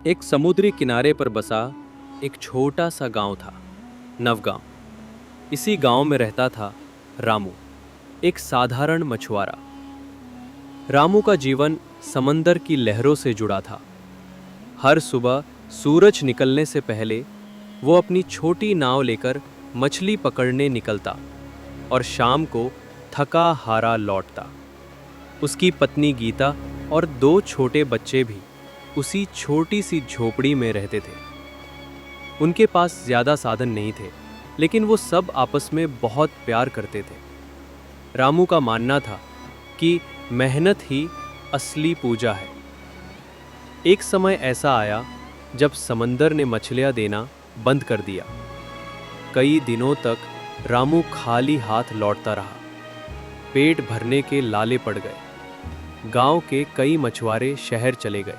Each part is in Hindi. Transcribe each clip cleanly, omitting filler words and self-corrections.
एक समुद्री किनारे पर बसा एक छोटा सा गांव था, नवगांव। इसी गांव में रहता था रामू, एक साधारण मछुआरा। रामू का जीवन समंदर की लहरों से जुड़ा था। हर सुबह सूरज निकलने से पहले वो अपनी छोटी नाव लेकर मछली पकड़ने निकलता और शाम को थका हारा लौटता। उसकी पत्नी गीता और दो छोटे बच्चे भी उसी छोटी सी झोपड़ी में रहते थे। उनके पास ज्यादा साधन नहीं थे, लेकिन वो सब आपस में बहुत प्यार करते थे। रामू का मानना था कि मेहनत ही असली पूजा है। एक समय ऐसा आया जब समंदर ने मछलियां देना बंद कर दिया। कई दिनों तक रामू खाली हाथ लौटता रहा। पेट भरने के लाले पड़ गए। गांव के कई मछुआरे शहर चले गए,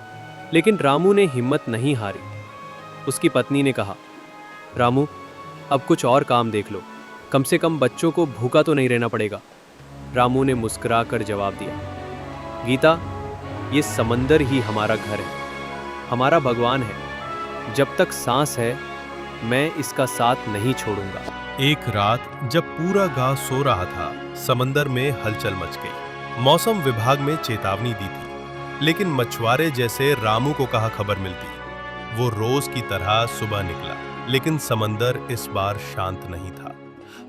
लेकिन रामू ने हिम्मत नहीं हारी। उसकी पत्नी ने कहा, रामू, अब कुछ और काम देख लो, कम से कम बच्चों को भूखा तो नहीं रहना पड़ेगा। रामू ने मुस्कुराकर जवाब दिया, गीता, ये समंदर ही हमारा घर है, हमारा भगवान है। जब तक सांस है मैं इसका साथ नहीं छोड़ूंगा। एक रात जब पूरा गांव सो रहा था, समंदर में हलचल मच गई। मौसम विभाग में चेतावनी दी थी, लेकिन मछुआरे जैसे रामू को कहाँ खबर मिलती। वो रोज की तरह सुबह निकला, लेकिन समंदर इस बार शांत नहीं था।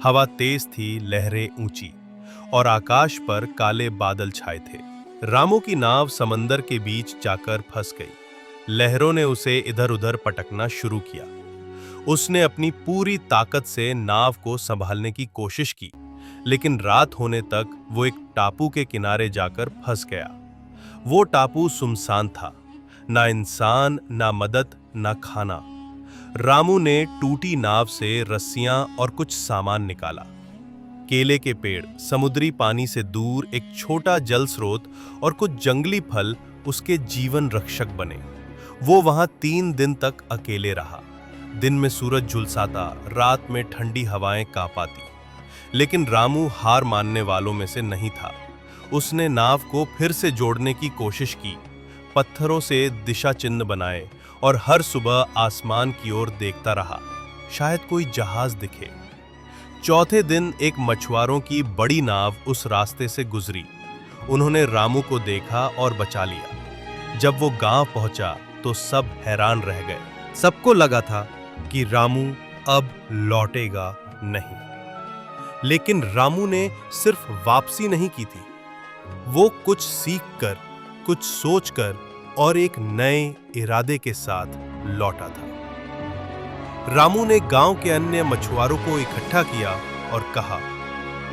हवा तेज थी, लहरें ऊंची और आकाश पर काले बादल छाए थे। रामू की नाव समंदर के बीच जाकर फंस गई। लहरों ने उसे इधर उधर पटकना शुरू किया। उसने अपनी पूरी ताकत से नाव को संभालने की कोशिश की, लेकिन रात होने तक वो एक टापू के किनारे जाकर फंस गया। वो टापू सुनसान था, ना इंसान, ना मदद, ना खाना। रामू ने टूटी नाव से रस्सियां और कुछ सामान निकाला। केले के पेड़, समुद्री पानी से दूर एक छोटा जल स्रोत और कुछ जंगली फल उसके जीवन रक्षक बने। वो वहां 3 दिन तक अकेले रहा। दिन में सूरज झुलसाता, रात में ठंडी हवाएं कांपाती। लेकिन रामू हार मानने वालों में से नहीं था। उसने नाव को फिर से जोड़ने की कोशिश की, पत्थरों से दिशा चिन्ह बनाए और हर सुबह आसमान की ओर देखता रहा, शायद कोई जहाज दिखे। चौथे दिन एक मछुआरों की बड़ी नाव उस रास्ते से गुजरी। उन्होंने रामू को देखा और बचा लिया। जब वो गांव पहुंचा तो सब हैरान रह गए। सबको लगा था कि रामू अब लौटेगा नहीं। लेकिन रामू ने सिर्फ वापसी नहीं की थी, वो कुछ सीखकर, कुछ सोचकर और एक नए इरादे के साथ लौटा था। रामू ने गांव के अन्य मछुआरों को इकट्ठा किया और कहा,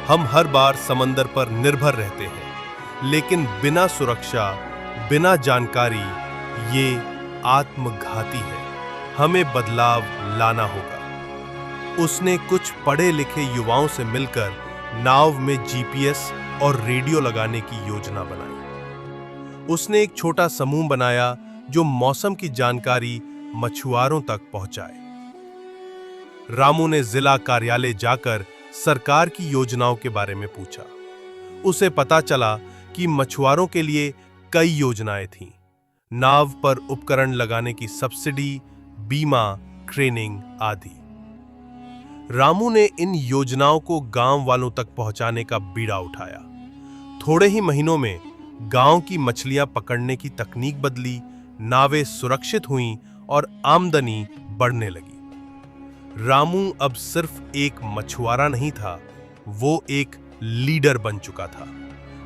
हम हर बार समंदर पर निर्भर रहते हैं, लेकिन बिना सुरक्षा, बिना जानकारी ये आत्मघाती है। हमें बदलाव लाना होगा। उसने कुछ पढ़े लिखे युवाओं से मिलकर नाव में जीपीएस और रेडियो लगाने की योजना बनाई। उसने एक छोटा समूह बनाया जो मौसम की जानकारी मछुआरों तक पहुंचाए। रामू ने जिला कार्यालय जाकर सरकार की योजनाओं के बारे में पूछा। उसे पता चला कि मछुआरों के लिए कई योजनाएं थीं, नाव पर उपकरण लगाने की सब्सिडी, बीमा, ट्रेनिंग आदि। रामू ने इन योजनाओं को गांव वालों तक पहुंचाने का बीड़ा उठाया। थोड़े ही महीनों में गांव की मछलियां पकड़ने की तकनीक बदली, नावें सुरक्षित हुईं और आमदनी बढ़ने लगी। रामू अब सिर्फ एक मछुआरा नहीं था, वो एक लीडर बन चुका था।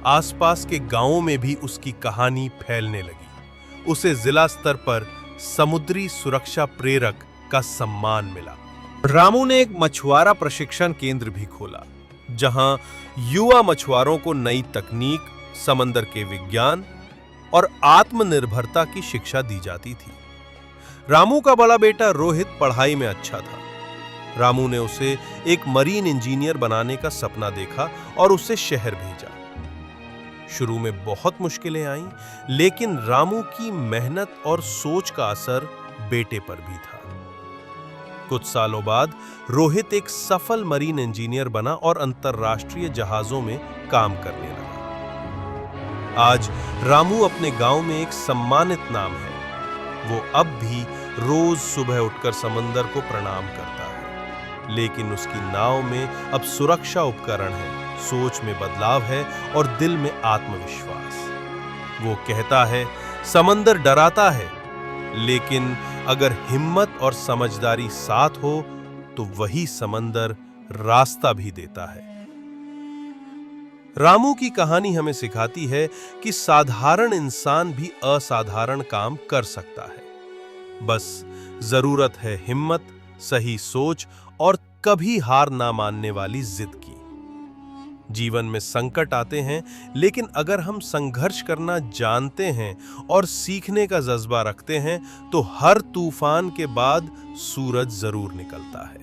आसपास के गांवों में भी उसकी कहानी फैलने लगी। उसे जिला स्तर पर समुद्री सुरक्षा प्रेरक का सम्मान मिला। रामू ने एक मछुआरा प्रशिक्षण केंद्र भी खोला, जहां युवा मछुआरों को नई तकनीक, समंदर के विज्ञान और आत्मनिर्भरता की शिक्षा दी जाती थी। रामू का बड़ा बेटा रोहित पढ़ाई में अच्छा था। रामू ने उसे एक मरीन इंजीनियर बनाने का सपना देखा और उसे शहर भेजा। शुरू में बहुत मुश्किलें आईं, लेकिन रामू की मेहनत और सोच का असर बेटे पर भी था। कुछ सालों बाद रोहित एक सफल मरीन इंजीनियर बना और अंतरराष्ट्रीय जहाजों में काम करने लगा। आज रामू अपने गांव में एक सम्मानित नाम है। वो अब भी रोज सुबह उठकर समंदर को प्रणाम करता है, लेकिन उसकी नाव में अब सुरक्षा उपकरण है, सोच में बदलाव है और दिल में आत्मविश्वास। वो कहता है, समंदर डराता है, लेकिन अगर हिम्मत और समझदारी साथ हो तो वही समंदर रास्ता भी देता है। रामू की कहानी हमें सिखाती है कि साधारण इंसान भी असाधारण काम कर सकता है। बस जरूरत है हिम्मत, सही सोच और कभी हार ना मानने वाली जिद की। जीवन में संकट आते हैं, लेकिन अगर हम संघर्ष करना जानते हैं और सीखने का जज्बा रखते हैं तो हर तूफान के बाद सूरज जरूर निकलता है।